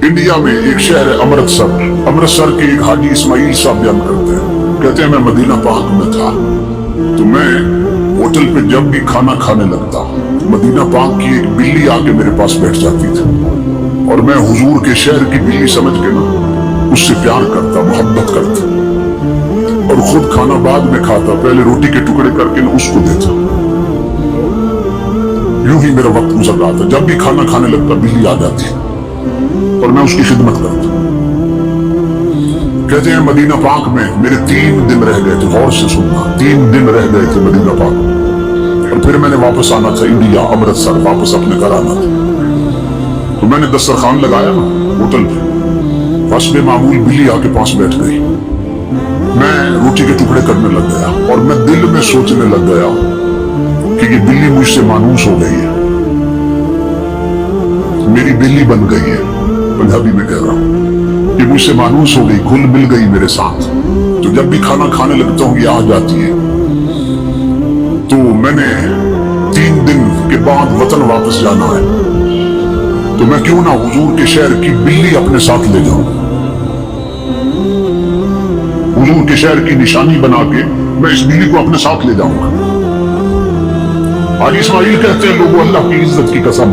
India में एक शहर है अमृतसर। अमृतसर के एक हाजी इस्माइल साहब बयान करते हैं, कहते हैं मैं मदीना पाक में था तो मैं होटल पे जब भी खाना खाने लगता मदीना पाक की एक बिल्ली आके मेरे पास बैठ जाती थी और मैं हुजूर के शहर की बिल्ली समझ के ना उससे प्यार करता, मोहब्बत करता और खुद खाना बाद में खाता, पहले रोटी के टुकड़े करके ना उसको देता। यूं ही मेरा वक्त गुजर रहा था। जब भी खाना खाने लगता बिल्ली आ जाती और मैं उसकी खिदमत करता। कहते हैं मदीना पाक में मेरे 3 दिन रह गए थे। गौर से सुनना, 3 दिन रह गए थे मदीना पाक और फिर मैंने वापस आना था इंडिया, अमृतसर वापस अपने घर आना था। तो मैंने दस्तरखान लगाया ना होटल पे, बस में मामूल बिल्ली आके पास बैठ गई। मैं रोटी के टुकड़े करने लग गया और मैं दिल में सोचने लग गया कि ये बिल्ली मुझसे मानूस हो गई है, मेरी बिल्ली बन गई है। पंजाबी में कह रहा हूं कि मुझसे मानूस हो गई, घुल मिल गई मेरे साथ। तो जब भी खाना खाने लगता हूं ये आ जाती है। तो मैंने 3 दिन के बाद वतन वापस जाना है तो मैं क्यों ना हुजूर के शहर की बिल्ली अपने साथ ले जाऊं। हुजूर के शहर की निशानी बना के मैं इस बिल्ली को अपने साथ ले जाऊंगा। हाजी इस्माइल कहते हैं लोगों अल्लाह की इज्जत की कसम,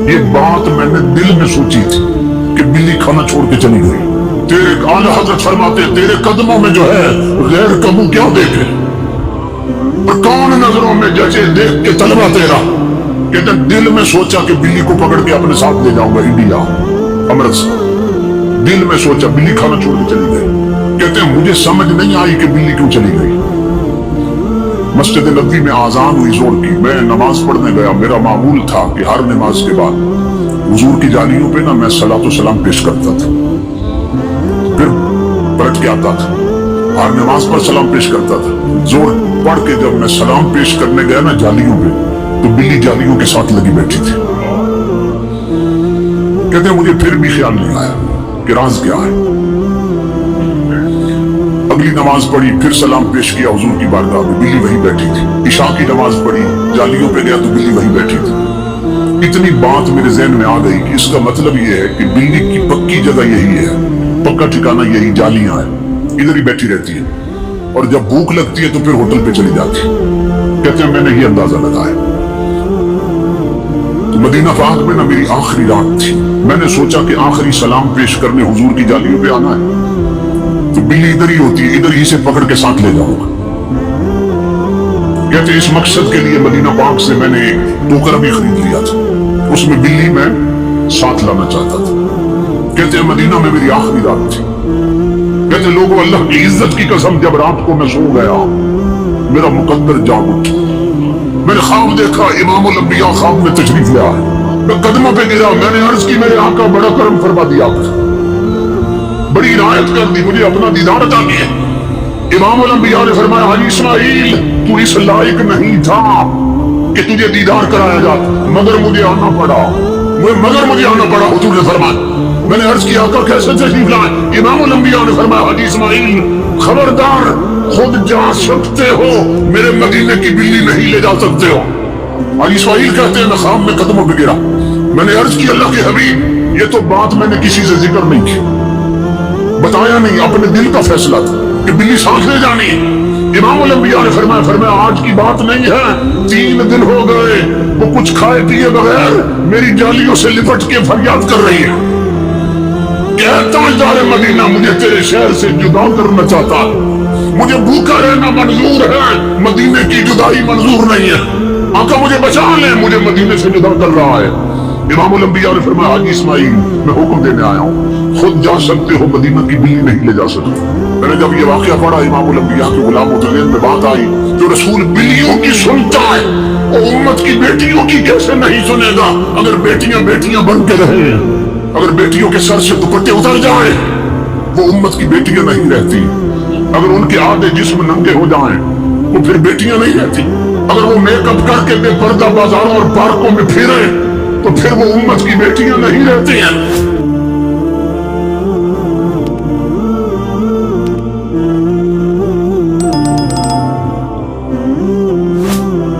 ये बात मैंने दिल में सोची थी कि बिल्ली खाना छोड़ के चली गई। तेरे आला हजरत फरमाते तेरे कदमों में जो है गैर का मुंह क्या देखे और कौन नजरों में जैसे देख के तलबा तेरा। कहते दिल में सोचा कि बिल्ली को पकड़ के अपने साथ ले जाऊंगा इंडिया, अमृतसर। दिल में सोचा, बिल्ली खाना छोड़ के चली गई। कहते हैं मुझे समझ नहीं आई कि बिल्ली क्यों चली गई। मस्जिद नबवी में आजान हुई जोर की, मैं नमाज पढ़ने गया। मेरा मामूल था कि हर नमाज के बाद हुजूर की जालियों पे ना मैं सलातो सलाम पेश करता था, फिर पलट के आता था, हर नमाज पर सलाम पेश करता था। जोर पढ़ के जब मैं सलाम पेश करने गया ना जालियों पे, तो बिल्ली जालियों के साथ लगी बैठी थी। कहते मुझे फिर भी ख्याल नहीं आया कि राज क्या है। अगली नमाज पढ़ी, फिर सलाम पेश किया हुजूर की बारगाह में, बिल्ली वहीं बैठी थी। इशा की नमाज पढ़ी, जालियों पे गया तो बिल्ली वहीं बैठी थी। इतनी बात मेरे ज़हन में आ गई कि इसका मतलब यह है कि बिल्ली की पक्की जगह यही है, पक्का ठिकाना यही जालियां है, इधर ही बैठी रहती है और जब भूख लगती है तो फिर होटल पे चली जाती है। कहते हैं मैंने ही अंदाजा लगाया। तो मदीना पाक में ना मेरी आखिरी रात थी। मैंने सोचा कि आखिरी सलाम पेश करने हुजूर की जालियों पे आना है तो बिल्ली इधर ही होती है, इधर ही से पकड़ के साथ ले जाऊंगा। कहते इस मकसद के लिए मदीना पाक से मैंने एक टोकरा भी खरीद लिया था, उसमें बिल्ली मैं साथ लाना चाहता था। कहते हैं मदीना में मेरी आखिरी रात थी। कहते लोगों अल्लाह की इज्जत की कसम, जब रात को मैं सो गया मेरा मुकद्दर जाग उठा। मैंने ख्वाब देखा, इमामुल अंबिया ख्वाब में तशरीफ ले आए। मैं कदमों पे गिरा, मैंने अर्ज की मेरे आका बड़ा करम फरमा दिया, बड़ी इनायत कर दी, मुझे अपना दीदार अता किया। इमामुल अंबिया ने फरमाया हाजी इस्माइल तू इस लायक नहीं था कि तुझे दीदार कराया जाता, मगर मुझे आना पड़ा। हुजूर ने फरमाया, मैंने अर्ज किया आका कैसे तशरीफ लाए। इमामुल अंबिया ने फरमाया हाजी इस्माइल खबरदार, खुद जा सकते हो, मेरे मदीने की बिल्ली नहीं ले जा सकते हो। हाजी इस्माइल कहते हैं मैं ख्वाब में कदमों पे गिरा। मैंने अर्ज की अल्लाह के हबीब ये तो बात मैंने किसी से जिक्र नहीं की, बताया नहीं, अपने दिल का फैसला था कि बिल्ली साथ ले जानी है। इमामुल अंबिया ने फरमाया आज की बात नहीं है, 3 दिन हो गए वो कुछ खाए पिए बगैर मेरी जालियों से लिपट के फरियाद कर रही है। ताजदार मदीना मुझे तेरे शहर से जुदा करना चाहता है, मुझे भूखा रहना मंजूर है, मदीने की जुदाई मंजूर नहीं है। आका मुझे बचा ले, मुझे मदीने से जुदा कर रहा है। इमामुल अंबिया ने फरमाया हाजी इस्माइल मैं हुक्म देने आया हूँ, खुद जा सकते हो, मदीना की बिल्ली नहीं ले जा सकते। मैंने जब ये वाकया पढ़ा, इमामुल अंबिया के गुलामों के ज़हन में बात आई, जो रसूल बिल्लियों की सुनता है वो उम्मत की बेटियों की कैसे नहीं सुनेगा। अगर बेटियां बेटियां बन के रहे, अगर बेटियों के सर से दुपट्टे उतर जाए वो उम्मत की बेटियां नहीं रहती। अगर उनके आधे जिस्म नंगे हो जाएं वो फिर बेटियां नहीं रहती। अगर वो मेकअप करके बेपर्दा बाजारों और पार्कों में फिरे तो फिर वो उम्मत की बेटियां नहीं रहती हैं।